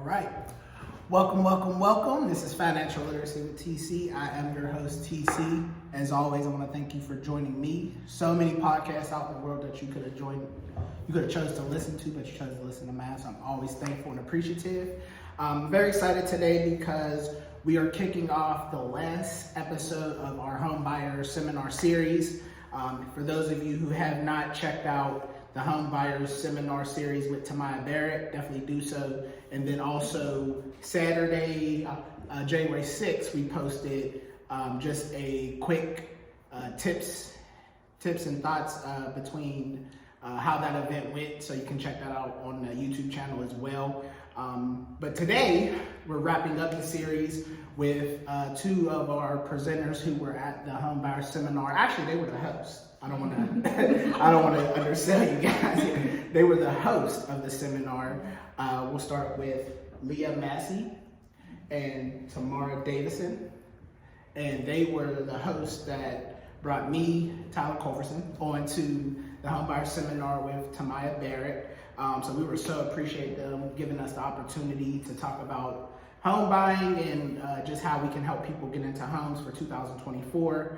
right. Welcome. This is Financial Literacy with TC. I am your host, TC. As always, I want to thank you for joining me. So many podcasts out in the world that you could have chose to listen to, but you chose to listen to mine. So I'm always thankful and appreciative. I'm very excited today because we are kicking off the last episode of our Homebuyer seminar series. For those of you who have not checked out the Homebuyer seminar series with Tamara Daviston, definitely do so. And then also Saturday, January 6th, we posted just a quick tips and thoughts between how that event went. So you can check that out on the YouTube channel as well. But today we're wrapping up the series with two of our presenters who were at the Homebuyer seminar. Actually, they were the hosts. I don't want to undersell you guys. They were the host of the seminar. We'll start with Leah Massey and Tamara Daviston, and they were the hosts that brought me, Tyler Culverson, onto the Homebuyer seminar with Tamara Daviston. So we were so appreciate them giving us the opportunity to talk about home buying and just how we can help people get into homes for 2024.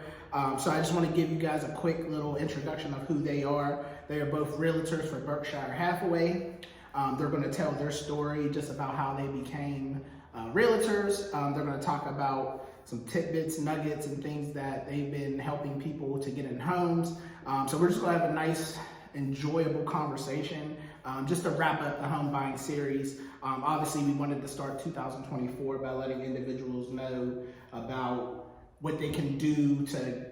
So I just want to give you guys a quick little introduction of who they are. They are both realtors for Berkshire Hathaway. They're going to tell their story just about how they became realtors. They're going to talk about some tidbits, nuggets, and things that they've been helping people to get in homes. So we're just going to have a nice, enjoyable conversation just to wrap up the home buying series. Obviously, we wanted to start 2024 by letting individuals know about what they can do to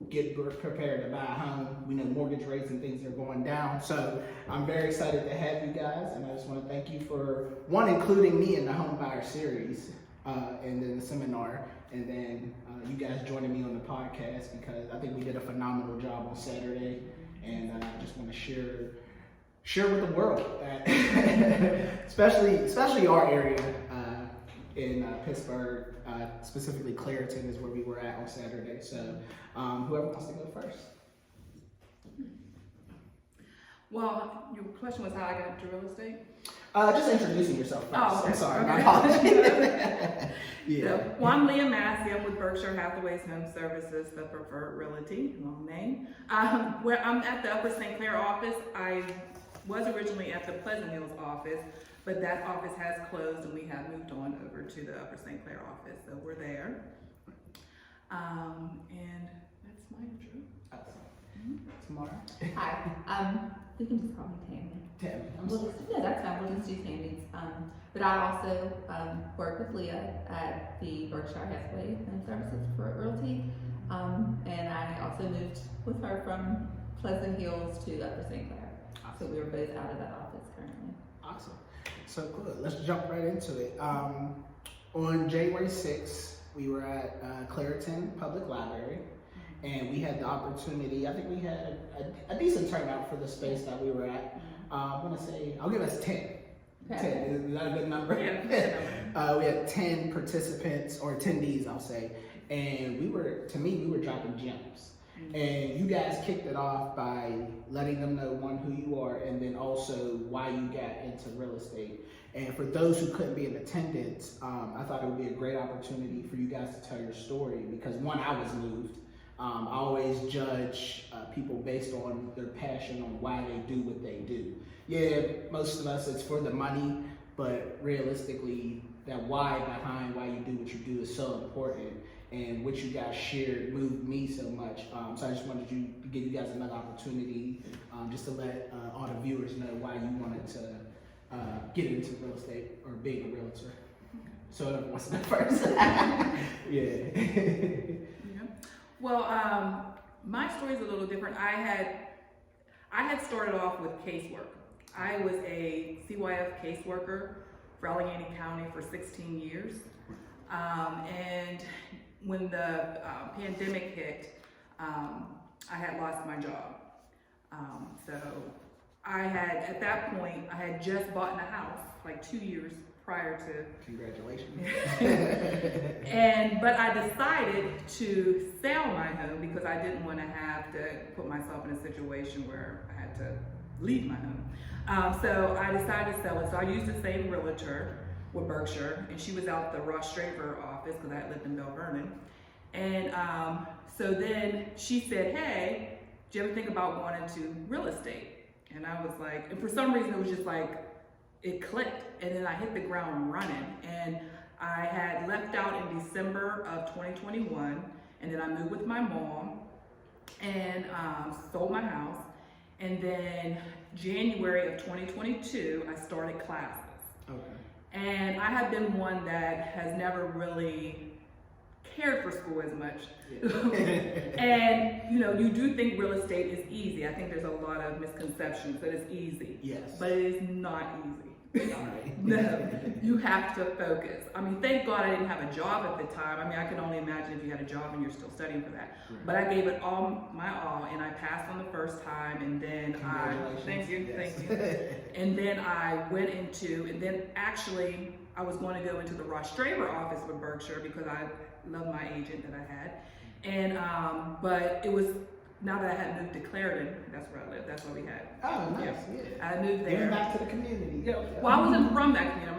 get prepared to buy a home. We know mortgage rates and things are going down. So I'm very excited to have you guys, and I just want to thank you for, one, including me in the home buyer series and then the seminar, and then you guys joining me on the podcast, because I think we did a phenomenal job on Saturday, and I just want to share with the world that especially our area in Pittsburgh, specifically Clairton is where we were at on Saturday. So whoever wants to go first. Well, your question was how I got into real estate? Just introducing yourself first. Oh, okay. I'm sorry, Okay. my apologies. Yeah. Well, I'm Leah Massey. I'm with Berkshire Hathaway's Home Services, the preferred realty, long name. Where I'm at the Upper St. Clair office. I was originally at the Pleasant Hills office, but that office has closed and we have moved on over to the Upper St. Clair office, so we're there. And that's my intro. Tamara? Hi, we can just call me Tammy. Tammy. Yeah, that's fine, we'll just do Tammy's. But I also work with Leah at the Berkshire Hathaway Home Services for Realty. And I also moved with her from Pleasant Hills to Upper St. Clair. So we were both out of that office currently. Awesome. So good. Let's jump right into it. On January 6th, we were at Clairton Public Library, and we had the opportunity, I think we had a decent turnout for the space that we were at. I'm going to say, I'll give us 10. Okay. 10. Is that a good number? Yeah. We had 10 participants, or attendees, I'll say, and we were dropping gems. And you guys kicked it off by letting them know, one, who you are, and then also why you got into real estate. And for those who couldn't be in attendance, I thought it would be a great opportunity for you guys to tell your story, because one, I was moved. I always judge people based on their passion on why they do what they do. Yeah, most of us, it's for the money, but realistically, that why behind why you do what you do is so important. And what you guys shared moved me so much. So I just wanted to give you guys another opportunity just to let all the viewers know why you wanted to get into real estate or being a realtor. So whoever wants to go first. Yeah. Well, my story is a little different. I had started off with casework. I was a CYF caseworker for Allegheny County for 16 years. And when the pandemic hit, I had lost my job. So at that point, I had just bought in a house like 2 years prior to. Congratulations. But I decided to sell my home because I didn't want to have to put myself in a situation where I had to leave my home. So I decided to sell it. So I used the same realtor with Berkshire, and she was out the Ross Straver office because I lived in Bell Vernon. And so then she said, hey, do you ever think about going into real estate? And I was like, and for some reason it was just like, it clicked. And then I hit the ground running. And I had left out in December of 2021. And then I moved with my mom and sold my house. And then January of 2022, I started classes. Okay. And I have been one that has never really cared for school as much. Yeah. And you know, you do think real estate is easy. I think there's a lot of misconceptions that it's easy. Yes. But it is not easy. No, you have to focus. I mean, thank God I didn't have a job at the time. I mean, I can only imagine if you had a job and you're still studying for that. Right. But I gave it all my all, and I passed on the first time, and then thank you. And then I went into, and then actually I was going to go into the Ross Straver office with Berkshire because I love my agent that I had. And but it was, now that I had moved to Clarendon, that's where I live. That's where we had. Oh, nice. Yeah. I moved there. Giving back to the community. Yeah. Well, I wasn't from that community.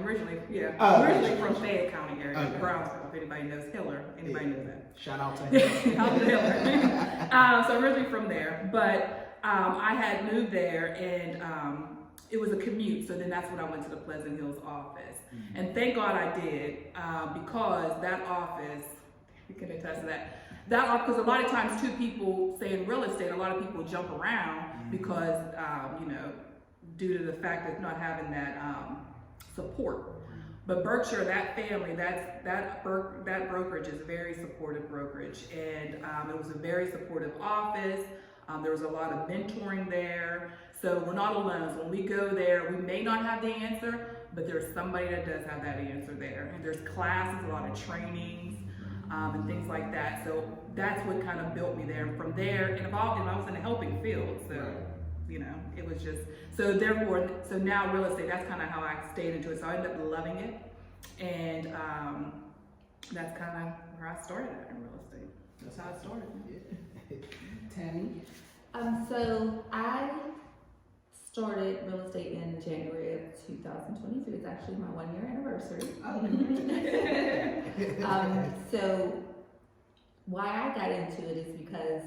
I'm originally from Fayette County area, Brownsville. If anybody knows Hiller, anybody knows that. Shout out to Hiller. Shout out to Hiller. So originally from there, but I had moved there, and it was a commute. So then that's when I went to the Pleasant Hills office, and thank God I did, because that office, you can attest to that. Because a lot of times too, people say in real estate, a lot of people jump around because, you know, due to the fact of not having that support. But Berkshire, that family, that brokerage is a very supportive brokerage, and it was a very supportive office. There was a lot of mentoring there, so we're not alone. So when we go there, we may not have the answer, but there's somebody that does have that answer there. And there's classes, a lot of trainings. And things like that. So that's what kind of built me there. And from there, and I was in a helping field, so you know, it was just, so therefore, so now real estate, that's kind of how I stayed into it. So I ended up loving it, and that's kind of where I started at in real estate. That's how it started. Yeah. Tammy? So I started real estate in January of 2023. It's actually my 1-year anniversary. So why I got into it is because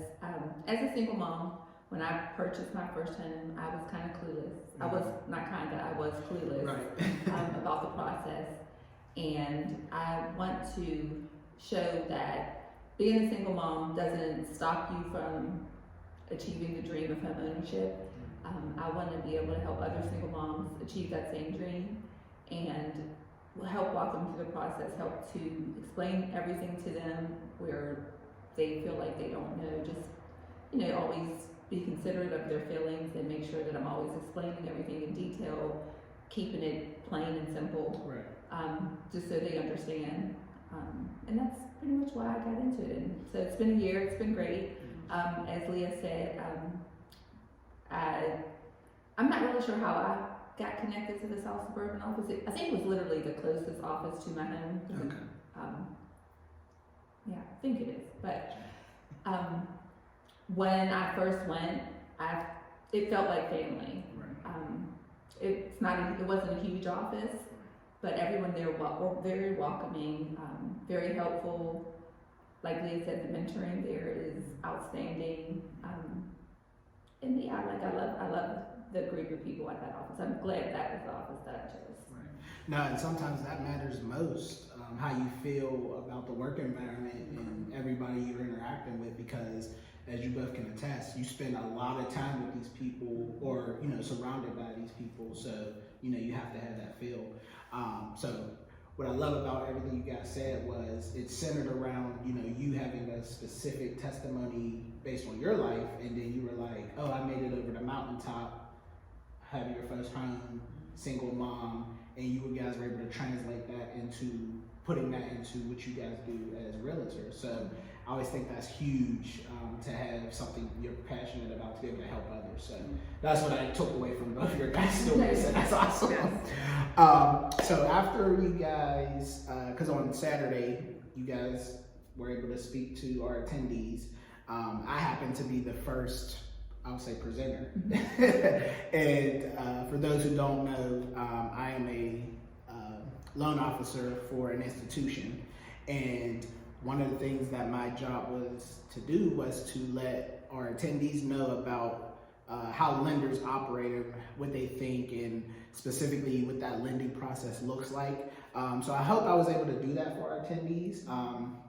as a single mom, when I purchased my first home, I was kind of clueless. I was I was clueless about the process. And I want to show that being a single mom doesn't stop you from achieving the dream of home ownership. I want to be able to help other single moms achieve that same dream, and help walk them through the process, help to explain everything to them where they feel like they don't know. Just, you know, always be considerate of their feelings and make sure that I'm always explaining everything in detail, keeping it plain and simple, just so they understand. And that's pretty much why I got into it. And so it's been a year, it's been great. As Leah said, I'm not really sure how I got connected to the South Suburban office. I think it was literally the closest office to my home. Okay. Yeah, I think it is. But when I first went, it felt like family. Right. It wasn't a huge office, but everyone there were very welcoming, very helpful. Like Leah said, the mentoring there is outstanding. And yeah, I love the group of people at that office. I'm glad that was the office that I chose. Right. No, and sometimes that matters most, how you feel about the work environment and everybody you're interacting with, because as you both can attest, you spend a lot of time with these people, or, you know, surrounded by these people. So, you know, you have to have that feel. So what I love about everything you guys said was it's centered around, you know, you having a specific testimony based on your life, and then you were like, oh, I made it over the mountaintop, having your first home, single mom, and you guys were able to translate that into putting that into what you guys do as realtors. So I always think that's huge, to have something you're passionate about to be able to help others. So that's what I took away from both your guys' stories, and that's awesome. So after you guys, because on Saturday, you guys were able to speak to our attendees. I happened to be the first, I would say, presenter. And for those who don't know, I am a loan officer for an institution. And one of the things that my job was to do was to let our attendees know about how lenders operate and what they think, and specifically what that lending process looks like. So I hope I was able to do that for our attendees.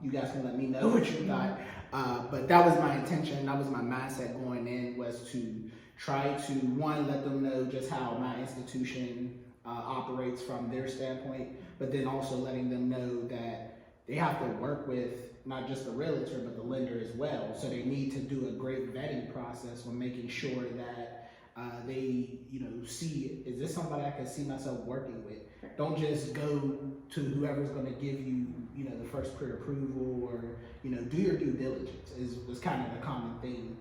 You guys can let me know what you thought. But that was my intention. That was my mindset going in, was to try to, one, let them know just how my institution operates from their standpoint, but then also letting them know that they have to work with not just the realtor, but the lender as well. So they need to do a great vetting process when making sure that they, see, is this somebody I can see myself working with? Don't just go to whoever's going to give you, the first pre-approval, or, do your due diligence is kind of the common theme.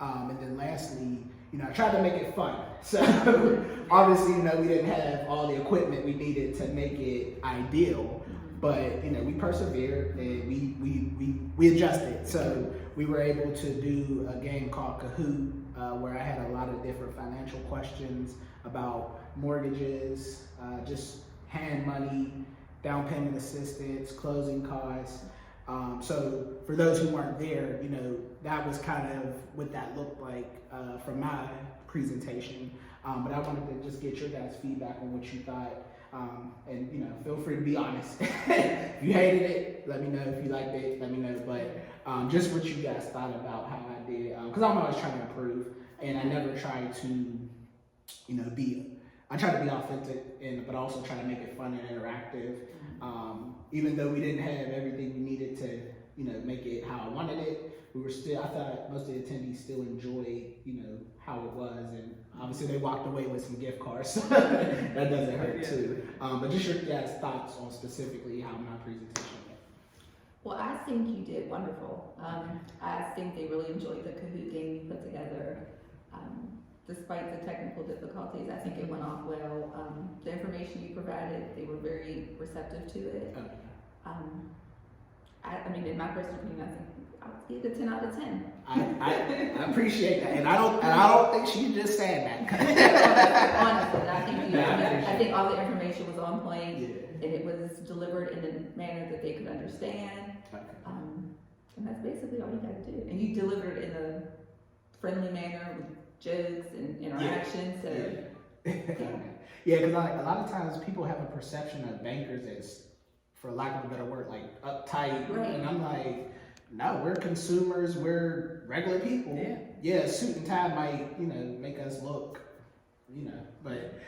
And then lastly, I tried to make it fun. So obviously, we didn't have all the equipment we needed to make it ideal, but we persevered and we adjusted. So we were able to do a game called Kahoot, where I had a lot of different financial questions about mortgages, just hand money, down payment assistance, closing costs. So for those who weren't there, that was kind of what that looked like from my presentation. But I wanted to just get your guys' feedback on what you thought. And feel free to be honest. If you hated it, let me know. If you liked it, let me know. But just what you guys thought about how I did, because I'm always trying to improve, and I never try to, I try to be authentic, but also try to make it fun and interactive. Even though we didn't have everything we needed to, make it how I wanted it, I thought most of the attendees still enjoyed, how it was, and obviously they walked away with some gift cards. That doesn't hurt too. But just your guys' thoughts on specifically how my presentation went. Well, I think you did wonderful. I think they really enjoyed the Kahoot game you put together. Despite the technical difficulties, I think it went off well. The information you provided, they were very receptive to it. I mean, in my personal opinion, I think I would give it a 10 out of 10. I appreciate that, and I don't think she just said that. Honestly, I think all the information was on point, and it was delivered in a manner that they could understand. Okay. And that's basically all you got to do. And you delivered it in a friendly manner with jokes and interaction. Yeah, because a lot of times people have a perception of bankers as, for lack of a better word, like uptight, right. And I'm like, no, we're consumers, we're regular people. Yeah, suit and tie might, make us look, but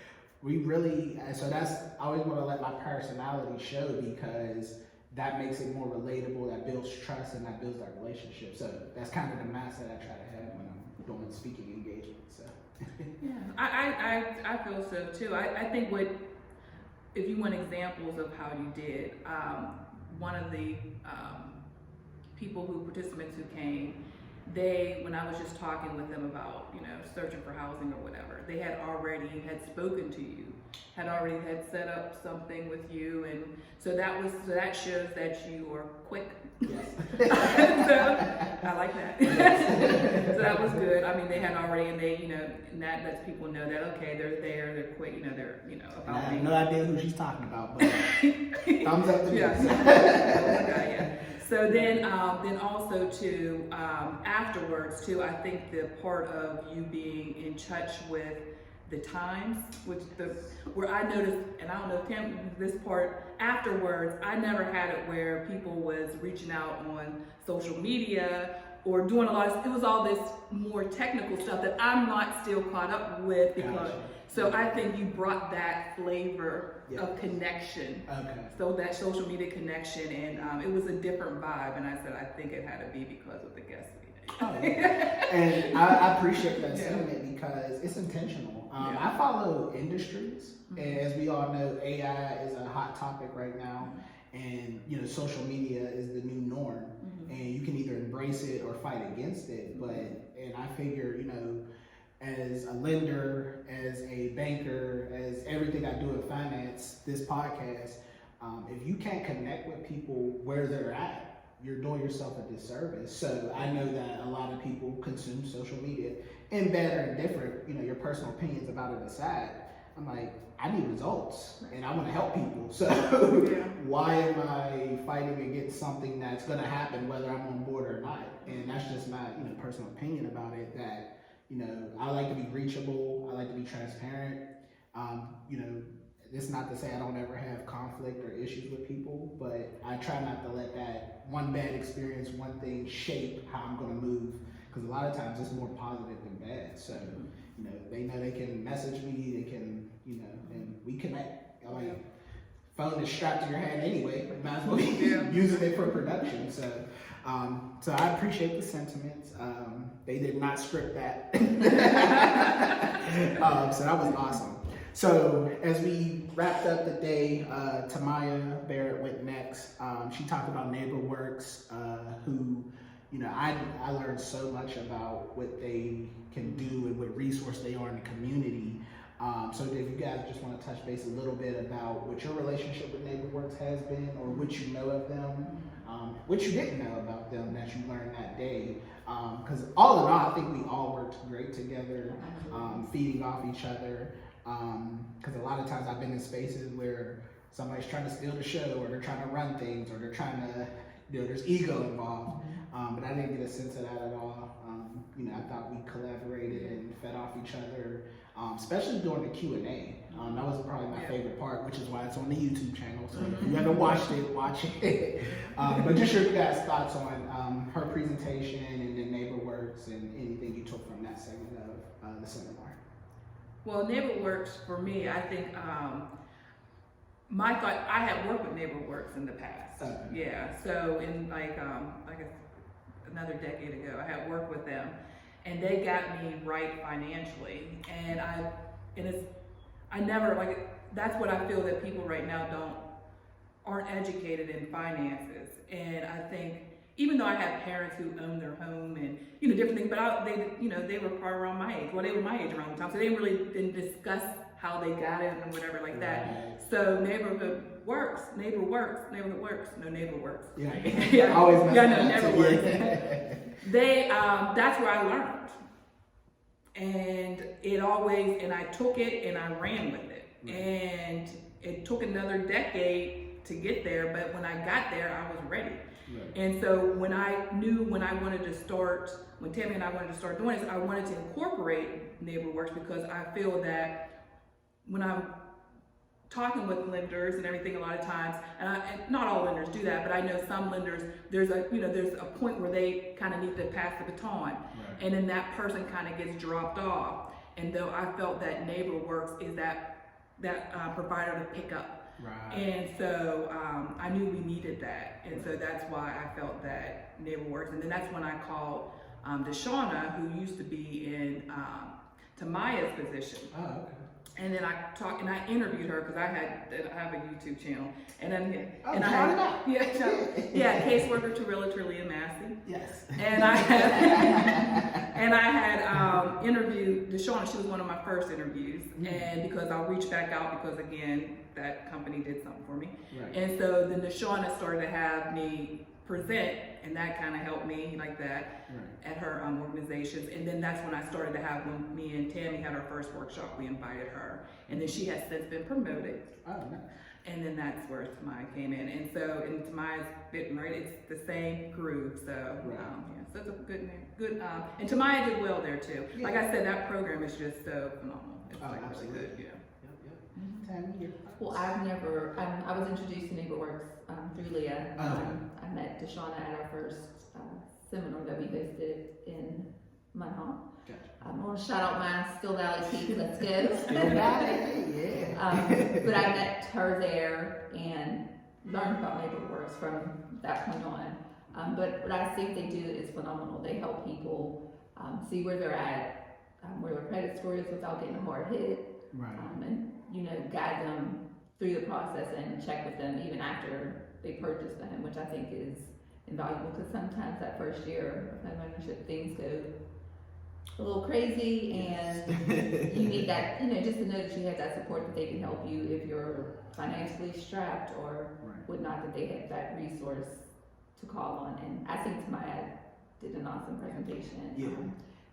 we really, so I always want to let my personality show, because that makes it more relatable, that builds trust, and that builds our relationship. So that's kind of the mindset I try to have when I'm doing speaking engagements. So. Yeah, I feel so too. I think if you want examples of how you did, one of the participants who came, when I was just talking with them about, searching for housing or whatever, they had already spoken to you, had set up something with you, and so that shows that you are quick. Yes. So I like that. So that was good. I mean, they had already, and they, and that lets people know that, okay, they're quick, they're, about I have me. no idea who she's talking about, but thumbs up to me. Yeah. So then also too, afterwards too, I think the part of you being in touch with the times, where I noticed, and I don't know, Tim, this part afterwards, I never had it where people was reaching out on social media or doing a lot of, it was all this more technical stuff that I'm not still caught up with, because, Gotcha. So I think you brought that flavor of connection. Okay. So that social media connection, and it was a different vibe, and I said, I think it had to be because of the guest meeting. Oh, yeah. And I appreciate that sentiment, because it's intentional. I follow industries, and as we all know, AI is a hot topic right now, and social media is the new norm, and you can either embrace it or fight against it. And I figure, as a lender, as a banker, as everything I do in finance, this podcast, if you can't connect with people where they're at, you're doing yourself a disservice. So I know that a lot of people consume social media, and bad or indifferent, your personal opinions about it aside. I'm like, I need results and I want to help people. So Yeah. why am I fighting against something that's going to happen whether I'm on board or not? And that's just my, personal opinion about it, that, I like to be reachable. I like to be transparent. It's not to say I don't ever have conflict or issues with people, but I try not to let that one bad experience, one thing shape how I'm going to move. Because a lot of times it's more positive than bad. So, they know they can message me, they can, and we connect. Like, phone is strapped to your hand anyway, might as well be using it for production. So, so I appreciate the sentiments. They did not script that. So that was awesome. So as we wrapped up the day, Tamara Barrett went next. She talked about NeighborWorks, who, I learned so much about what they can do and what resource they are in the community. So if you guys just want to touch base a little bit about what your relationship with NeighborWorks has been, or what you know of them, what you didn't know about them that you learned that day. Because all in all, I think we all worked great together, feeding off each other. Because a lot of times I've been in spaces where somebody's trying to steal the show, or they're trying to run things, or they're trying to, there's ego involved. But I didn't get a sense of that at all. I thought we collaborated and fed off each other, especially during the Q&A. That was probably my favorite part, which is why it's on the YouTube channel. So if you haven't watched it, watch it. But just your guys' thoughts on her presentation and then NeighborWorks and anything you took from that segment of the seminar. Well, NeighborWorks for me, I think my thought, I had worked with NeighborWorks in the past. Okay. Yeah, so in like another decade ago, I had worked with them, and they got me right financially. And I never, like, that's what I feel that people right now aren't educated in finances. And I think, even though I had parents who owned their home and, different things, but they were probably around my age. Well, they were my age around the time, so they really didn't discuss how they got it and whatever like that. Right. So neighborhood works, no neighbor works. Yeah, Yeah, always mess yeah, up no, that never too. works. That's where I learned. And I took it and I ran with it. Right. And it took another decade to get there, but when I got there, I was ready. Right. And so when Tammy and I wanted to start doing this, I wanted to incorporate NeighborWorks, because I feel that when I'm talking with lenders and everything, a lot of times, and not all lenders do that, but I know some lenders, there's a point where they kind of need to pass the baton, Right. and then that person kind of gets dropped off. And though I felt that NeighborWorks is that provider to pick up. Right. And so I knew we needed that, and so that's why I felt that NeighborWorks. And then that's when I called Deshauna, who used to be in Tamaya's position. Oh, okay. And then I interviewed her, because I have a YouTube channel, and then Oh, shout it out. caseworker to Realtor Leah Massey. Yes. And I had interviewed Deshauna. She was one of my first interviews, and because I'll reach back out, because again, that company did something for me. Right. And so then Deshauna started to have me present, and that kind of helped me like that at her organizations. And then that's when I started to have, when me and Tammy had our first workshop, we invited her, and then she has since been promoted. Oh, nice. And then that's where Tamaya came in. And so, and Tamaya's fitting right, it's the same group. So, so it's a good name. Good, and Tamaya did well there too. Yeah. Like I said, that program is just so phenomenal. It's Absolutely. really good, yeah. Yep. Tammy, your thoughts? Well, I was introduced to NeighborWorks through Leah. I met Deshauna at our first seminar that we hosted in Munhall. Gotcha. I want to shout out my Still Valley team. Let's go. Still Valley, yeah. But I met her there and learned about NeighborWorks from that point on. But what I think they do is phenomenal. They help people see where they're at, where their credit score is without getting hard hit. Right. And guide them through the process and check with them even after they purchase the home, which I think is invaluable, because sometimes that first year of home ownership, things go a little crazy, and you need that, just to know that you have that support, that they can help you if you're financially strapped or whatnot, that they have that resource to call on. And I think Tamaya did an awesome presentation. Yeah.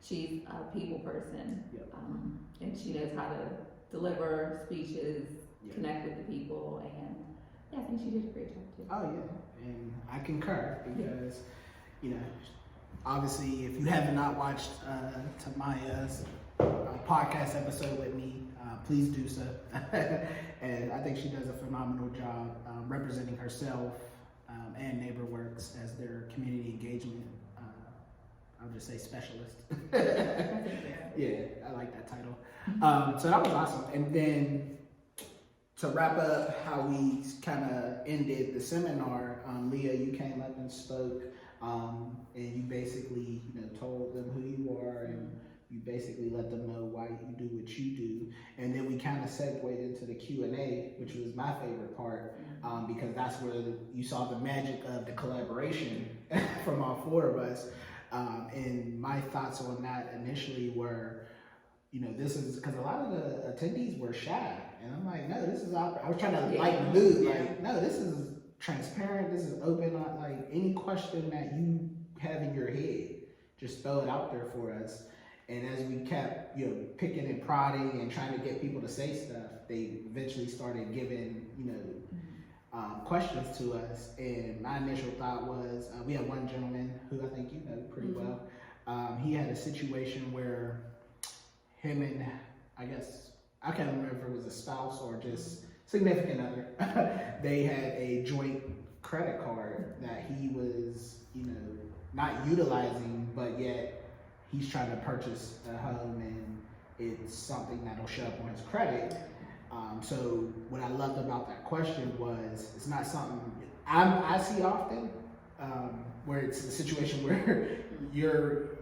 She's a people person, Yep. and she knows how to deliver speeches, Yeah. connect with the people, and yeah, I think she did a great job too. Oh yeah, and I concur because, you know, obviously if you have not watched Tamaya's podcast episode with me, please do so. And I think she does a phenomenal job representing herself and NeighborWorks as their community engagement, I'll just say specialist. Yeah, I like that title. So that was awesome. And then to wrap up how we kind of ended the seminar, Leah, you came up and spoke, and you basically, you know, told them who you are, and you basically let them know why you do what you do. And then we kind of segued into the Q&A, which was my favorite part, because that's where you saw the magic of the collaboration from all four of us. And my thoughts on that initially were, you know, this is because a lot of the attendees were shy, and I'm like, no, this is. I was trying to lighten the mood, like, no, this is transparent. This is open. Like any question that you have in your head, just throw it out there for us. And as we kept, you know, picking and prodding and trying to get people to say stuff, they eventually started giving, you know, questions to us. And my initial thought was, we had one gentleman who I think you know pretty well. He had a situation where him and, I guess, I can't remember if it was a spouse or just significant other, they had a joint credit card that he was, you know, not utilizing, but yet he's trying to purchase a home and it's something that'll show up on his credit. So what I loved about that question was, it's not something I see often, where it's a situation where you're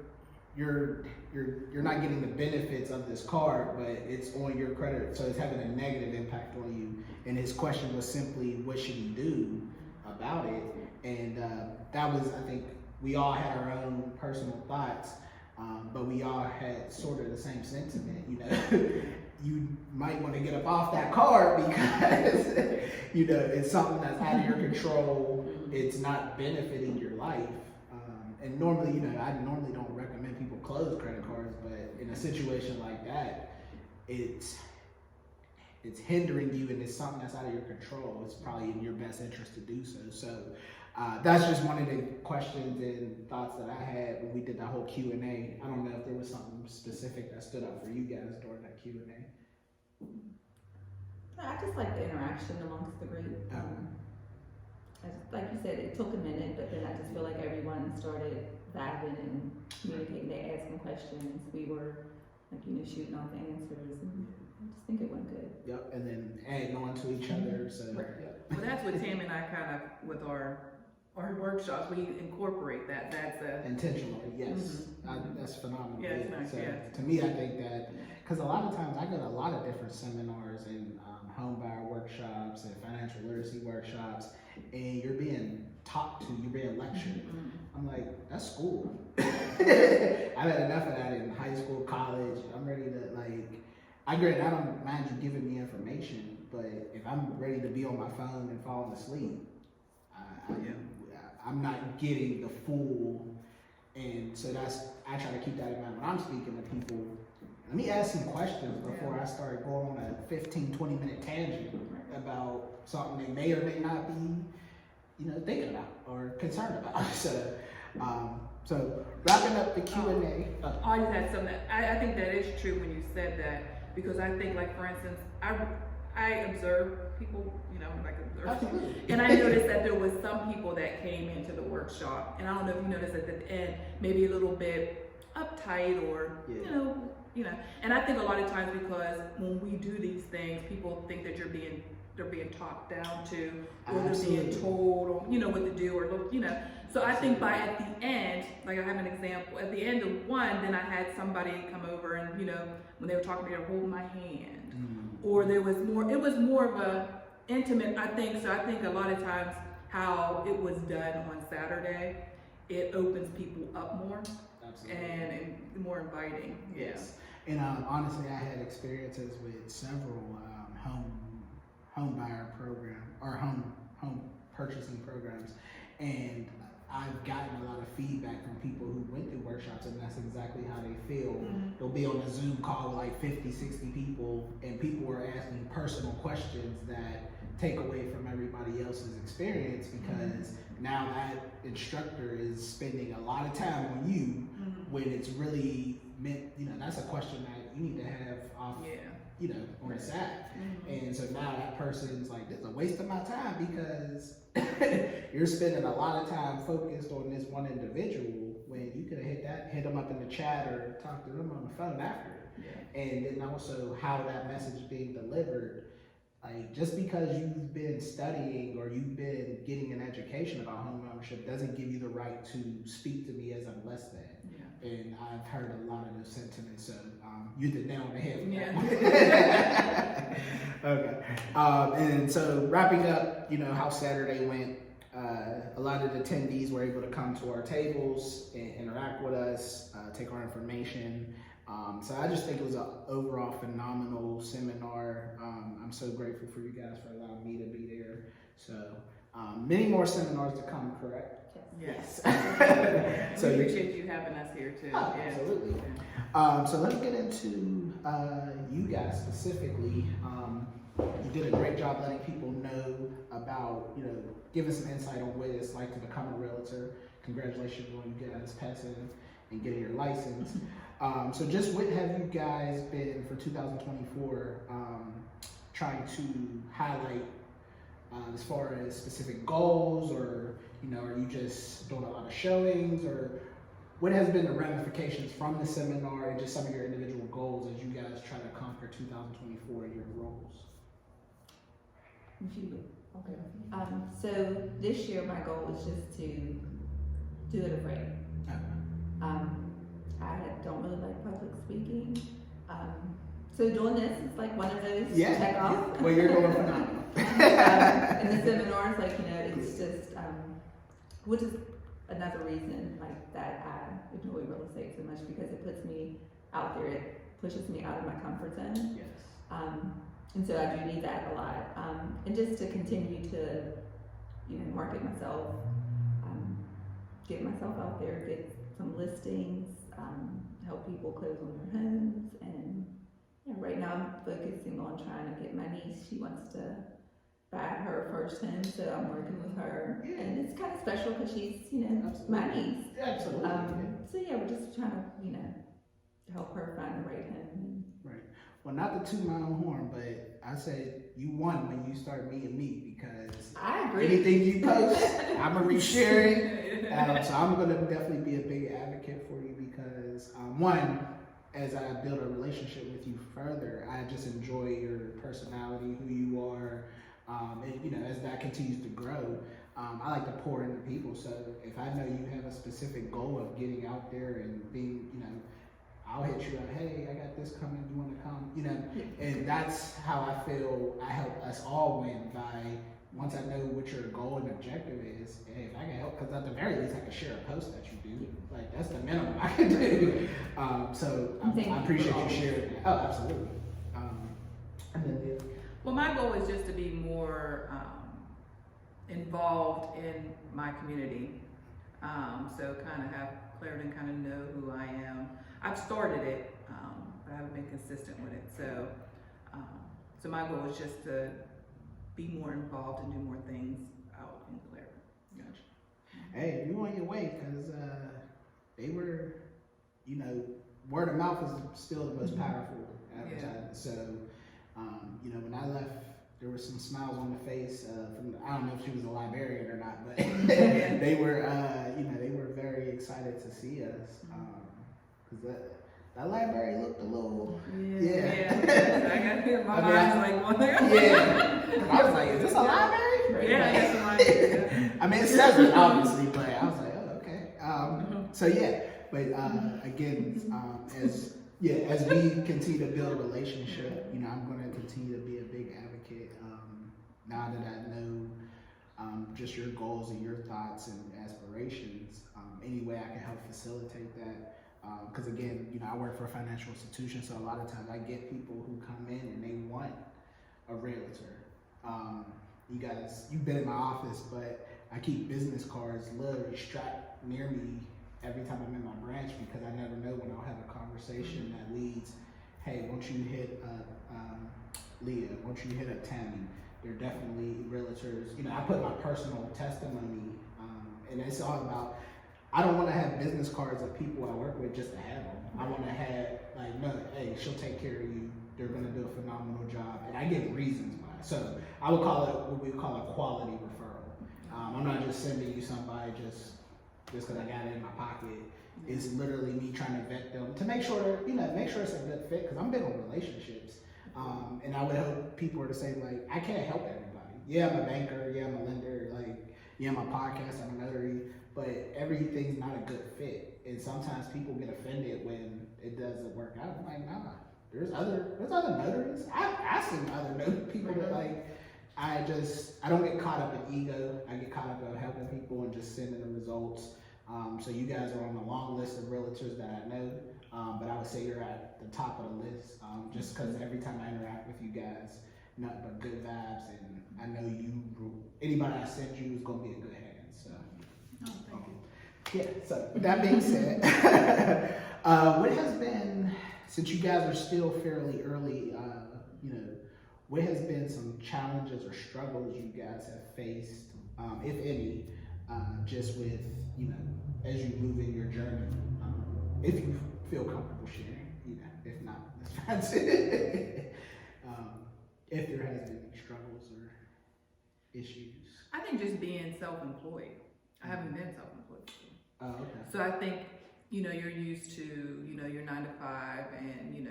not getting the benefits of this card, but it's on your credit, so it's having a negative impact on you. And his question was simply, what should he do about it? And that was, I think, we all had our own personal thoughts, but we all had sort of the same sentiment. You know, you might want to get up off that card because you know it's something that's out of your control. It's not benefiting your life. And normally, you know, I normally don't recommend people close credit cards, but in a situation like that, it's hindering you and it's something that's out of your control. It's probably in your best interest to do so. So that's just one of the questions and thoughts that I had when we did that whole Q&A. I don't know if there was something specific that stood out for you guys during that Q&A. I just like the interaction amongst the group. Like you said, it took a minute, but then I just feel like everyone started vibing and communicating, they asking questions. We were, like, you know, shooting off answers, and I just think it went good. Yep, and then adding on to each other. So, Well, that's what Tammy and I kind of, with our workshops, we incorporate that. That's intentionally, yes. That's phenomenal. Yeah, it's nice, so, yeah. To me, I think that, because a lot of times I go to a lot of different seminars and homebuyer workshops and financial literacy workshops, and you're being talked to, you're being lectured. I'm like, that's school. I've had enough of that in high school, college. I'm ready to, like, I don't mind you giving me information, but if I'm ready to be on my phone and falling asleep, I'm not getting the full. And so I try to keep that in mind when I'm speaking to people. Let me ask some questions before I start going on a 15, 20-minute tangent about something they may or may not be, you know, thinking about or concerned about. So wrapping up the Q&A. I just had something. I think that is true when you said that, because I think, like, for instance, I observe people, you know, like observe, and I noticed that there was some people that came into the workshop, and I don't know if you noticed at the end, maybe a little bit uptight or you know, and I think a lot of times, because when we do these things, people think that they're being talked down to, or they're being told, or, you know, what to do, or look, you know. So I think at the end, like, I have an example, at the end of one, then I had somebody come over and, you know, when they were talking, they were holding my hand. Or it was more of a intimate, I think. So I think a lot of times how it was done on Saturday, it opens people up more. Absolutely. And more inviting. Yes. And honestly, I had experiences with several home buyer program or home purchasing programs, and I've gotten a lot of feedback from people who went through workshops, and that's exactly how they feel. They'll be on a Zoom call with like 50, 60 people, and people are asking personal questions that take away from everybody else's experience, because now that instructor is spending a lot of time on you when it's really meant, that's a question that you need to have off, on the side. And so now that person's like, this is a waste of my time, because you're spending a lot of time focused on this one individual when you could have hit them up in the chat or talk to them on the phone after. And then also how that message is being delivered. Like, just because you've been studying or you've been getting an education about home ownership doesn't give you the right to speak to me as I'm less than. And I've heard a lot of those sentiments, so you hit the nail on the head. Okay. And so wrapping up, how Saturday went, a lot of the attendees were able to come to our tables and interact with us, take our information. So I just think it was an overall phenomenal seminar. I'm so grateful for you guys for allowing me to be there. So many more seminars to come, correct? Yes. So we appreciate you having us here too. Oh, absolutely. So let's get into you guys specifically. You did a great job letting people know about, giving some insight on what it's like to become a realtor. Congratulations on you guys passing and getting your license. So just what have you guys been for 2024 trying to highlight as far as specific goals, or are you just doing a lot of showings, or what has been the ramifications from the seminar and just some of your individual goals as you guys try to conquer 2024 in your roles? Okay. So this year my goal was just to do it afraid. I don't really like public speaking. So doing this is like one of those check off. Well, you're doing phenomenal. And the seminars, it's just, which is another reason that I enjoy real estate so much, because it puts me out there. It pushes me out of my comfort zone. Yes. And so I do need that a lot. And just to continue to, market myself, get myself out there, get some listings, help people close on their homes. And right now I'm focusing on trying to get my niece. She wants to buy her first home, so I'm working with her. And it's kind of special because she's, my niece. Absolutely. So we're just trying to, help her find the right home. Right. Well, not to toot my own horn, but I said you won when you started meeting me, because I agree. Anything you post, I'm gonna reshare it. So I'm gonna definitely be a big advocate for you, because one, as I build a relationship with you further, I just enjoy your personality, who you are, and as that continues to grow, I like to pour into people. So if I know you have a specific goal of getting out there and being, I'll hit you up, hey, I got this coming, you want to come, and that's how I feel I help us all win, by once I know what your goal and objective is, hey, if I can help, because at the very least I can share a post that you do, that's the minimum I can do. So I appreciate you sharing that. Oh, absolutely. And then well, my goal is just to be more involved in my community, so kind of have clarity and kind of know who I am. I've started it, but I haven't been consistent with it. So my goal is just to be more involved and do more things out in Clare. Gotcha. Hey, you on your way, because they were, word of mouth is still the most powerful advertising. So, when I left, there were some smiles on the face from, I don't know if she was a librarian or not, but they were, they were very excited to see us. Because that library looked a little, I got here, my mind's like one there. I was like, is this a library? Yeah, I got some library. I mean, it says it obviously, but I was like, oh, okay. So but again, as we continue to build a relationship, I'm going to continue to be a big advocate. Now that I know just your goals and your thoughts and aspirations, any way I can help facilitate that. Because again, I work for a financial institution, so a lot of times I get people who come in and they want a realtor. You guys, you've been in my office, but I keep business cards literally strapped near me every time I'm in my branch because I never know when I'll have a conversation that leads, hey, won't you hit Leah, won't you hit up Tammy? They're definitely realtors. You know, I put my personal testimony, and it's all about, I don't want to have business cards of people I work with just to have them. I want to have, like, no, hey, she'll take care of you. They're going to do a phenomenal job. And I give reasons why. So I would call it what we call a quality referral. I'm not just sending you somebody just because I got it in my pocket. It's literally me trying to vet them to make sure, make sure it's a good fit, because I'm big on relationships. And I would hope people are to say, like, I can't help everybody. Yeah, I'm a banker. Yeah, I'm a lender. Like, yeah, I'm a podcast. I'm a notary. But everything's not a good fit. And sometimes people get offended when it doesn't work out. I'm like, nah, there's other notaries. I've seen other people that, like, I don't get caught up in ego. I get caught up in helping people and just sending the results. So you guys are on the long list of realtors that I know, but I would say you're at the top of the list, just because every time I interact with you guys, nothing but good vibes, and I know anybody I send you is going to be in good hands. So, Oh, thank you. yeah. So with that being said, what has been, since you guys are still fairly early, what has been some challenges or struggles you guys have faced, if any, just with, as you move in your journey, if you feel comfortable sharing, if not, that's fine. If there has been any struggles or issues. I think just being self-employed. I haven't been self-employed before. Oh, okay. So I think, you're used to, your 9 to 5, and,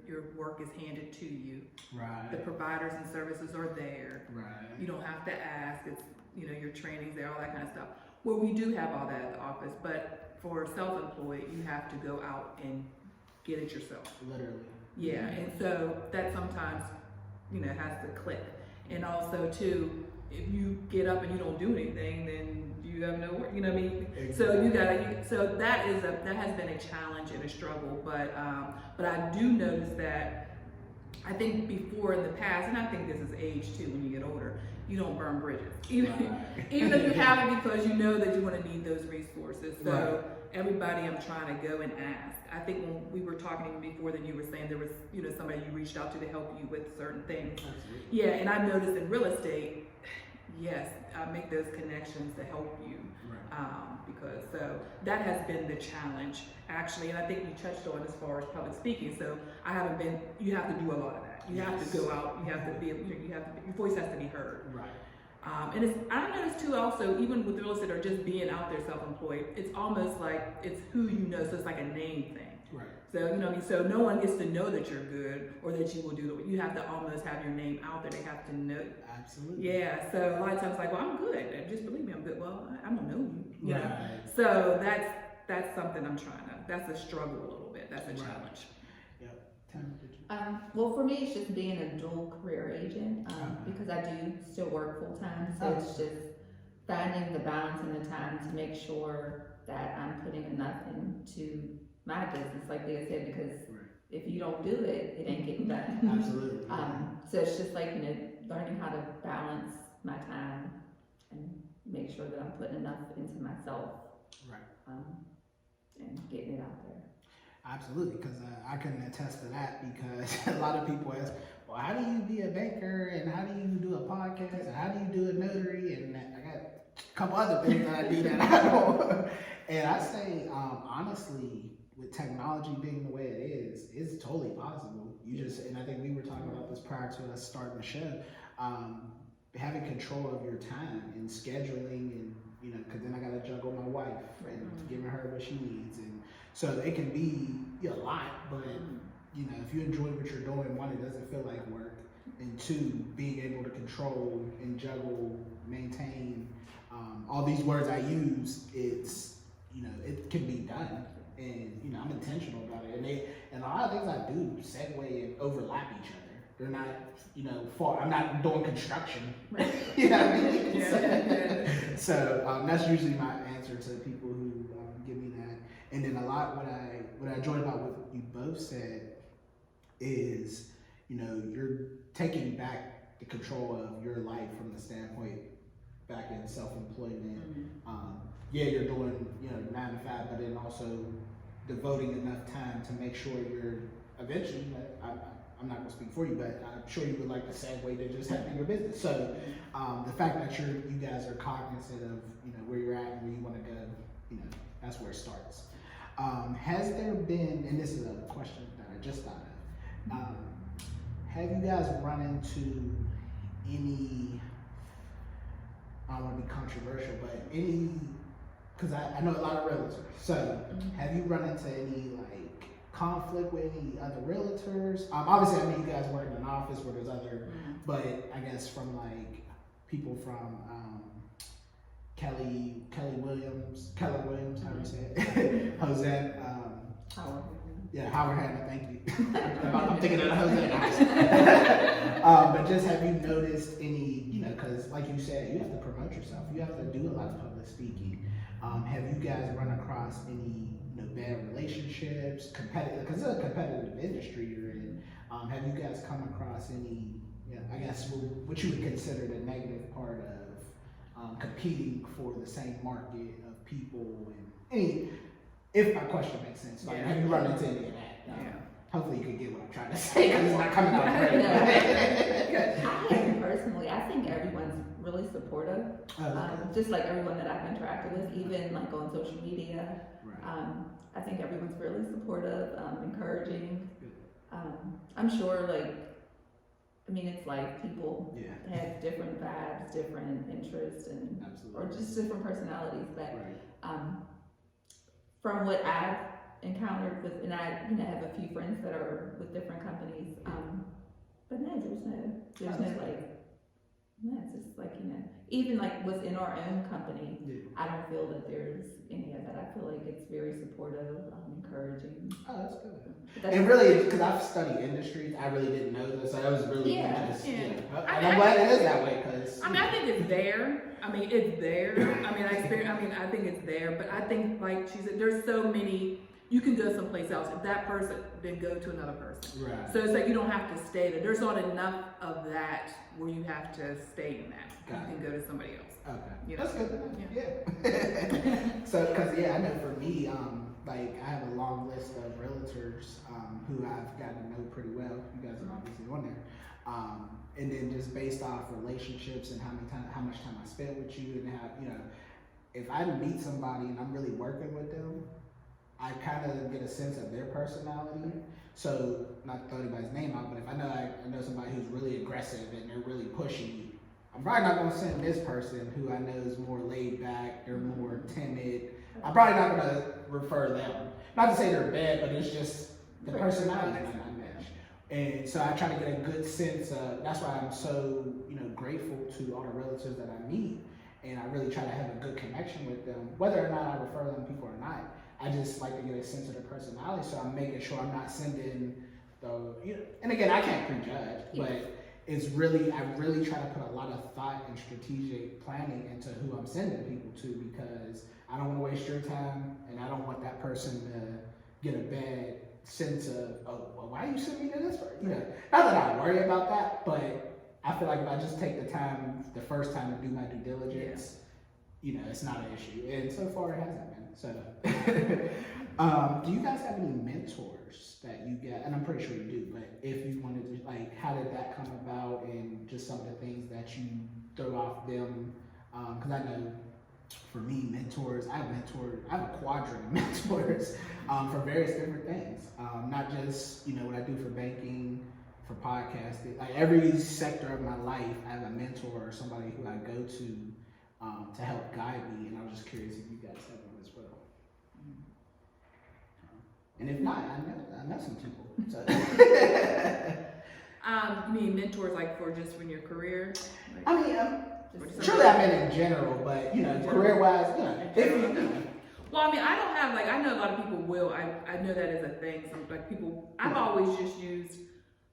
your work is handed to you. Right. The providers and services are there. Right. You don't have to ask. It's, your training's there, all that kind of stuff. Well, we do have all that at the office, but for self-employed, you have to go out and get it yourself. Literally. Yeah, and so that sometimes, has to click. And also, too, if you get up and you don't do anything, then you have no work. You know what I mean? Exactly. So that has been a challenge and a struggle. But I do notice that I think before in the past, and I think this is age too. When you get older, you don't burn bridges, even though you have it because you know that you're going to need those resources. So everybody, I'm trying to go and ask. I think when we were talking before, then you were saying there was, somebody you reached out to help you with certain things. Absolutely. Yeah, and I noticed in real estate, yes, I make those connections to help you. Because so that has been the challenge actually, and I think you touched on as far as public speaking. So you have to do a lot of that. You have to go out. You have to your voice has to be heard. Right. And I noticed too also, even with real estate or just being out there self-employed, it's almost like it's who you know, so it's like a name thing. Right. So, so no one gets to know that you're good or that you will do it. You have to almost have your name out there. They have to know. Absolutely. Yeah, so a lot of times like, well, I'm good. And just believe me, I'm good. Well, I don't know you. Right. Know? So that's something that's a struggle a little bit. That's a challenge. Yep. Tammy, did you? Well, for me, it's just being a dual career agent, because I do still work full time. So it's just finding the balance and the time to make sure that I'm putting enough into my business, like Leah said, because if you don't do it, it ain't getting done. Absolutely. So it's just like, learning how to balance my time and make sure that I'm putting enough into myself. Right. And getting it out there. Absolutely, because I can attest to that, because a lot of people ask, well, how do you be a banker, and how do you do a podcast, and how do you do a notary, and I got a couple other things that I do that I don't. And I say, honestly, with technology being the way it is, it's totally possible. And I think we were talking about this prior to us starting the show, having control of your time and scheduling, and because then I got to juggle my wife and giving her what she needs, and so it can be a lot. But if you enjoy what you're doing, one, it doesn't feel like work, and two, being able to control and juggle, maintain all these words I use, it's it can be done, and I'm intentional about it, and a lot of things I do segue and overlap each other. They're not far. I'm not doing construction. You know what I mean? Yeah. So that's usually my answer to people who give me that. And then a lot what I enjoyed about what you both said is, you're taking back the control of your life from the standpoint, back in self-employment. Yeah, you're doing 9 to 5, but then also devoting enough time to make sure you're eventually. I'm not going to speak for you, but I'm sure you would like to segue to just having your business. So the fact that you guys are cognizant of where you're at and where you want to go, that's where it starts. Has there been, and this is a question that I just thought of, have you guys run into any, I don't want to be controversial, but any, because I know a lot of realtors, so have you run into any conflict with any other realtors? Obviously, I mean, you guys work in an office where there's other, but I guess from people from Keller Williams, how do you say it? Jose, Howard Hanna, thank you. I'm thinking of Jose. But just have you noticed any, because like you said, you have to promote yourself. You have to do a lot of public speaking. Have you guys run across any bad relationships, competitive, because it's a competitive industry you're in. Have you guys come across any, I guess, what you would consider the negative part of competing for the same market of people? And any, if my question makes sense, have you run into any of that? Hopefully you can get what I'm trying to say, because it's not coming out great. Personally, I think everyone's really supportive. Just like everyone that I've interacted with, even on social media. Right. I think everyone's really supportive, encouraging. I'm sure, it's like people have different vibes, different interests, and or just different personalities. But from what I've encountered with, and I have a few friends that are with different companies. But no, there's no it's just even what's in our own company, I don't feel that there's any of that. I feel like it's very supportive, encouraging. Oh, that's good. And really, because I've studied industries, I really didn't know this. So that was really And I'm glad it is that way, because I think it's there. It's there. I think it's there. But I think, like she said, there's so many. You can go someplace else. If that person, then go to another person. Right. So it's you don't have to stay there. There's not enough of that where you have to stay in that. You can go to somebody else. Okay. That's good. Yeah. So, because I know for me, I have a long list of realtors who I've gotten to know pretty well. You guys are obviously on there. And then just based off relationships and how much time I spent with you, and how if I meet somebody and I'm really working with them, I kind of get a sense of their personality. So, not to throw anybody's name out, but if I know somebody who's really aggressive and they're really pushing, I'm probably not going to send this person who I know is more laid back, they're more timid. I'm probably not going to refer them. Not to say they're bad, but it's just the personality might not match. And so I try to get a good sense of, that's why I'm so grateful to all the relatives that I meet. And I really try to have a good connection with them, whether or not I refer them people or not. I just like to get a sense of their personality, so I'm making sure I'm not sending and again, I can't prejudge, but I really try to put a lot of thought and strategic planning into who I'm sending people to, because I don't want to waste your time, and I don't want that person to get a bad sense of, why are you sending me to this person? Not that I worry about that, but I feel like if I just take the time the first time to do my due diligence, it's not an issue, and so far it hasn't been. So, do you guys have any mentors that you get? And I'm pretty sure you do, but if you wanted to, how did that come about, and just some of the things that you throw off them? Because I know for me, mentors, I have a quadrant of mentors for various different things. Not just, what I do for banking, for podcasting. Every sector of my life, I have a mentor or somebody who I go to help guide me, and I was just curious if you guys have one as well. And if not, I know some people. So. You mean mentors for just in your career? Truly I meant in general, but career-wise, Well, I don't have I know a lot of people will. I know that is a thing. Some people. I've always just used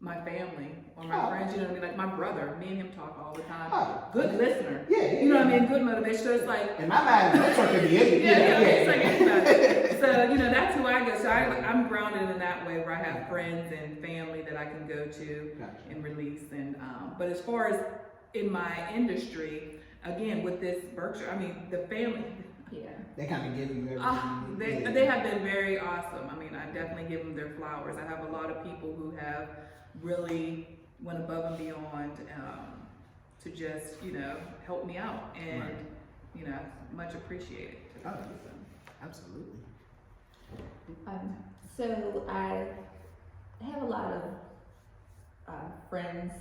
my family or my friends. My brother. Me and him talk all the time. Good listener. Yeah. Good motivation. So it's in my mind, that's what could be it. So that's who I go. So I'm grounded in that way, where I have friends and family that I can go to and release. And but as far as in my industry, again, with this Berkshire, I mean, the family, Yeah. They kind of give you everything. they have been very awesome. I mean, I definitely give them their flowers. I have a lot of people who have really went above and beyond to just, help me out, and, Right. Much appreciated. Oh, absolutely. So I have a lot of friends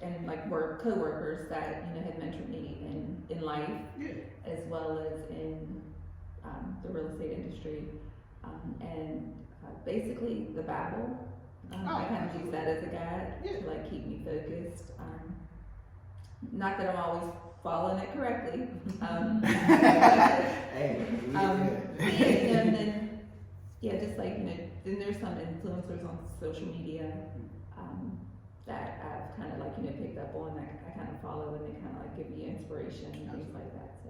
and like co-workers that have mentored me in life, Yeah. as well as in the real estate industry, and basically the Bible. I kind of use that as a guide to like keep me focused. Not that I'm always following it correctly. And then just like then there's some influencers on social media that I've kind of like picked up on, that I kind of follow, and they kind of like give me inspiration and things like that. So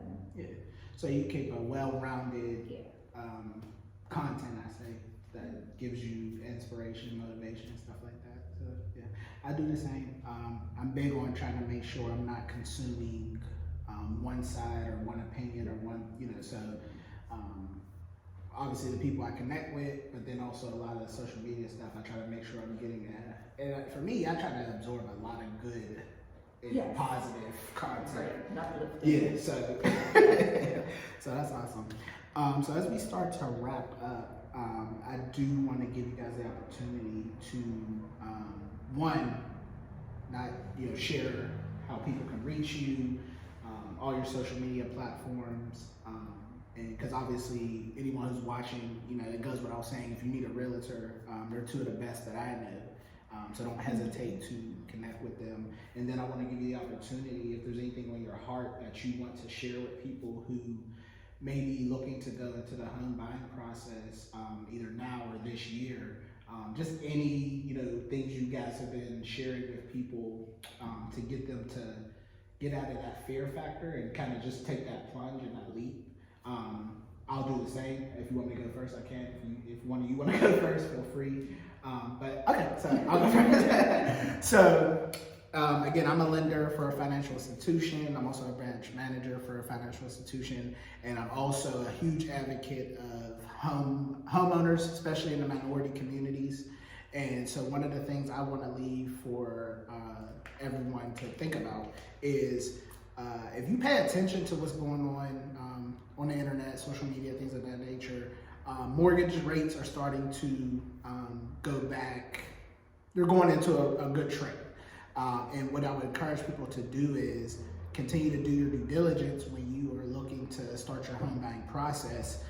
So you keep a well-rounded content, I say, that gives you inspiration, motivation, and stuff like that. So yeah, I do the same. I'm big on trying to make sure I'm not consuming one side or one opinion or one, so obviously the people I connect with, but then also a lot of the social media stuff, I try to make sure I'm getting and for me, I try to absorb a lot of good and positive content. Yeah, so so that's awesome. So as we start to wrap up, I do want to give you guys the opportunity to share how people can reach you, all your social media platforms, and because obviously anyone who's watching, it goes without saying, if you need a realtor, they're two of the best that I know. So don't hesitate to connect with them. And then I want to give you the opportunity, if there's anything on your heart that you want to share with people who may be looking to go into the home buying process, either now or this year, just any things you guys have been sharing with people to get them to get out of that fear factor and kind of just take that plunge and that leap. I'll do the same. If you want me to go first, I can. If one of you want to go first, feel free. But okay, so I'll go first. So again, I'm a lender for a financial institution. I'm also a branch manager for a financial institution, and I'm also a huge advocate of homeowners, especially in the minority communities. And so one of the things I want to leave for everyone to think about is if you pay attention to what's going on the internet, social media, things of that nature, mortgage rates are starting to go back. They're going into a good trend. And what I would encourage people to do is continue to do your due diligence when you are looking to start your home buying process.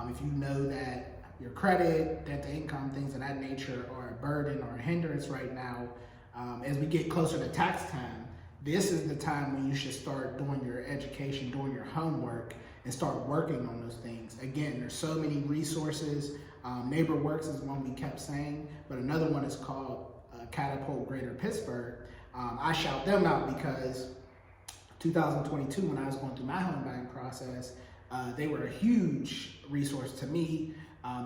If you know that your credit, debt to income, things of that nature are a burden or a hindrance right now, as we get closer to tax time, this is the time when you should start doing your education, doing your homework, and start working on those things. Again, there's so many resources. NeighborWorks is one we kept saying, but another one is called Catapult Greater Pittsburgh. I shout them out because 2022, when I was going through my home buying process, they were a huge resource to me.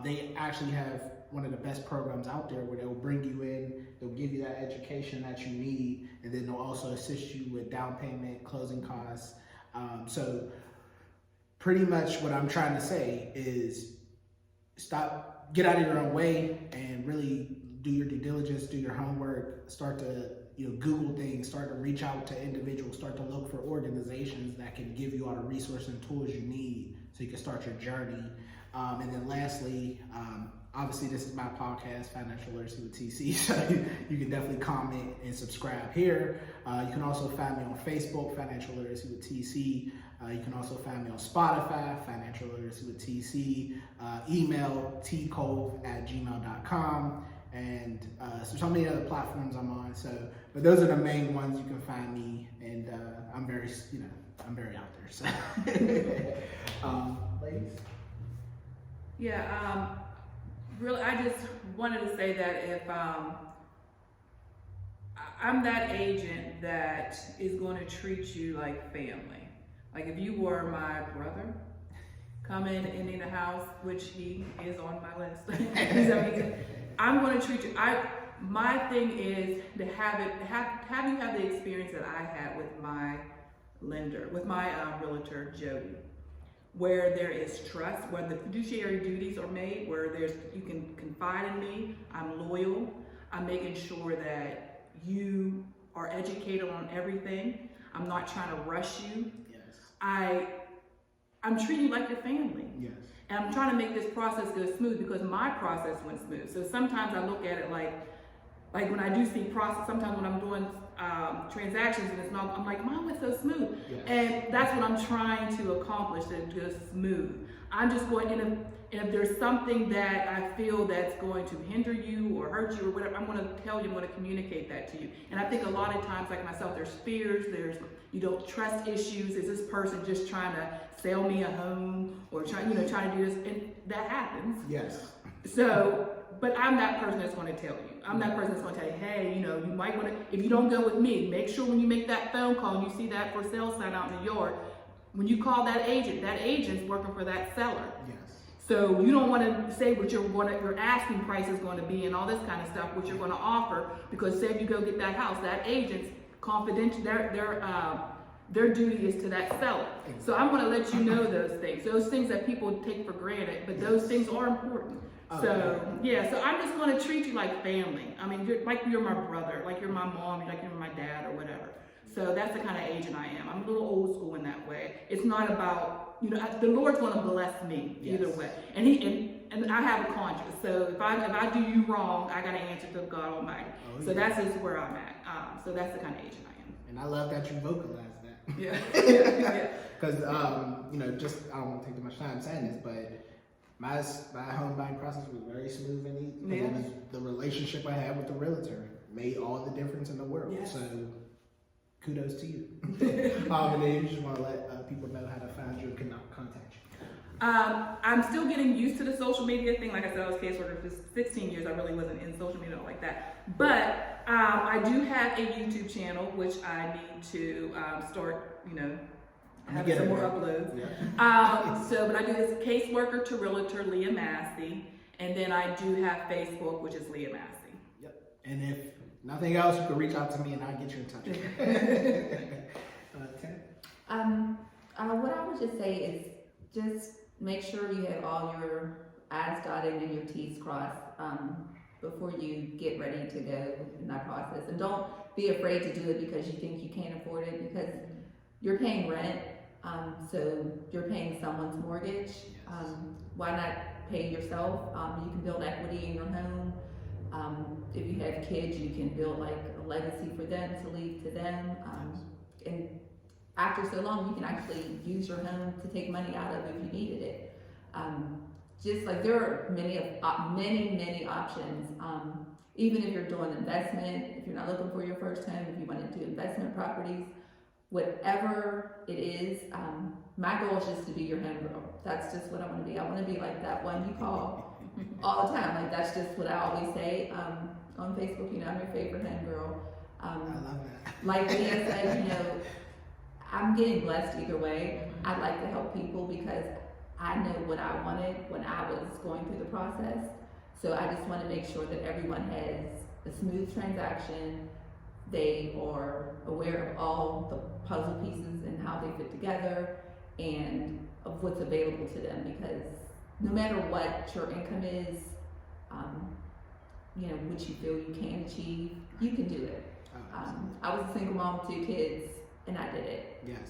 They actually have one of the best programs out there where they'll bring you in, they'll give you that education that you need, and then they'll also assist you with down payment, closing costs. So pretty much what I'm trying to say is get out of your own way and really do your due diligence, do your homework, start to Google things, start to reach out to individuals, start to look for organizations that can give you all the resources and tools you need so you can start your journey. And then lastly, obviously this is my podcast, Financial Literacy with TC, so you can definitely comment and subscribe here. You can also find me on Facebook, Financial Literacy with TC. You can also find me on Spotify, Financial Literacy with TC. Email tcove@gmail.com. And so many other platforms I'm on. But those are the main ones you can find me, and I'm very out there. So, ladies. Yeah, really, I just wanted to say that if I'm that agent that is going to treat you like family. Like if you were my brother, come in and need a house, which he is on my list. I'm going to treat you. My thing is to have you have the experience that I had with my lender, with my realtor, Jody, where there is trust, where the fiduciary duties are made, where you can confide in me, I'm loyal, I'm making sure that you are educated on everything, I'm not trying to rush you. Yes. I'm treating you like your family. Yes. And I'm trying to make this process go smooth because my process went smooth. So sometimes I look at it like when I do see process, sometimes when I'm doing transactions and it's not, I'm like, Mom, it's so smooth. Yes. And that's what I'm trying to accomplish, to go smooth. I'm just going, and if there's something that I feel that's going to hinder you or hurt you or whatever, I'm going to tell you, I'm going to communicate that to you. And I think a lot of times, like myself, there's fears, you don't trust issues. Is this person just trying to sell me a home or trying to do this? And that happens. Yes. So, but I'm that person that's going to tell you. I'm that person that's going to tell you, hey, you might want to, if you don't go with me, make sure when you make that phone call and you see that for sale sign out in the yard, when you call that agent's working for that seller. Yes. So you don't want to say what your asking price is going to be and all this kind of stuff, what you're going to offer, because say if you go get that house, that agent's confidential, their duty is to that seller. So I'm going to let you know those things that people take for granted, but those things are important. So I'm just going to treat you like family. I mean, you're my brother, like you're my mom, like you're my dad or whatever. So that's the kind of agent I am. I'm a little old school in that way. It's not about, the Lord's going to bless me either way. And I have a conscience. So if I do you wrong, I got to answer to God Almighty. So that's just where I'm at. So that's the kind of agent I am. And I love that you vocalize that. Yeah. Because, just, I don't want to take too much time saying this, but my home buying process was very smooth and easy. Yeah. And the relationship I had with the realtor made all the difference in the world. Yes. So kudos to you. And then you just want to let people know how to find you and contact you. I'm still getting used to the social media thing. Like I said, I was a caseworker for 16 years. I really wasn't in social media like that. But I do have a YouTube channel, which I need to start, have some more uploads. Yeah. But I do this caseworker to realtor Leah Massey. And then I do have Facebook, which is Leah Massey. Yep. And if nothing else, you can reach out to me and I'll get you in touch. Okay. What I would just say is just make sure you have all your I's dotted and your T's crossed before you get ready to go in that process. And don't be afraid to do it because you think you can't afford it, because you're paying rent, so you're paying someone's mortgage. Why not pay yourself? You can build equity in your home. If you have kids, you can build like a legacy for them to leave to them. And after so long, you can actually use your home to take money out of if you needed it. Just like there are many options. Even if you're doing investment, if you're not looking for your first home, if you want to do investment properties, whatever it is, my goal is just to be your home girl. That's just what I want to be. I want to be like that one you call all the time. Like that's just what I always say on Facebook. I'm your favorite home girl. I love that. Like Leah said, I'm getting blessed either way. I like to help people because I know what I wanted when I was going through the process. So I just want to make sure that everyone has a smooth transaction. They are aware of all the puzzle pieces and how they fit together and of what's available to them, because no matter what your income is, what you feel you can achieve, you can do it. I was a single mom with 2 kids and I did it. Yes.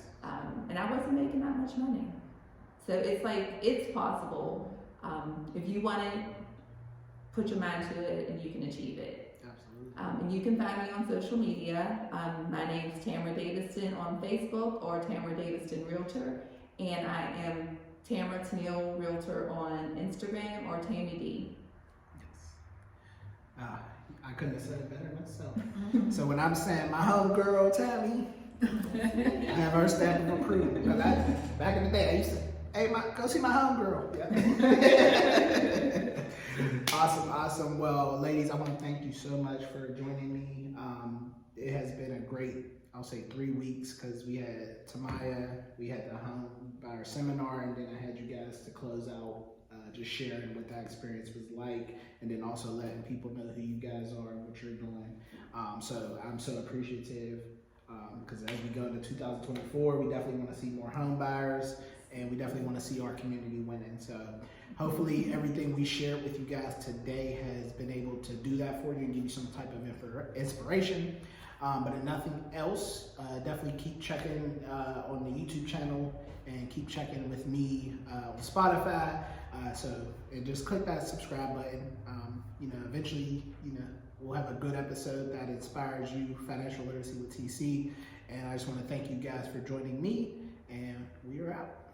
And I wasn't making that much money. So it's like, it's possible. If you want it, put your mind to it and you can achieve it. Absolutely. And you can find me on social media. My name is Tamara Daviston on Facebook or Tamara Daviston Realtor. And I am Tamara Tennille Realtor on Instagram or Tammy D. Yes. I couldn't have said it better myself. So when I'm saying my homegirl Tammy, I have her stamp of approval. Because back in the day, I used to, hey, go see my homegirl. Yeah. Awesome. Well, ladies, I want to thank you so much for joining me. It has been a great, I'll say 3 weeks, because we had Tamaya, we had the Homebuyer seminar, and then I had you guys to close out, just sharing what that experience was like, and then also letting people know who you guys are and what you're doing. So I'm so appreciative. because as we go into 2024, we definitely want to see more home buyers, and we definitely want to see our community winning. So hopefully everything we shared with you guys today has been able to do that for you and give you some type of inspiration. But if nothing else, definitely keep checking on the YouTube channel and keep checking with me on Spotify. And just click that subscribe button. Eventually, we'll have a good episode that inspires you, Financial Literacy with TC. And I just want to thank you guys for joining me, and we are out.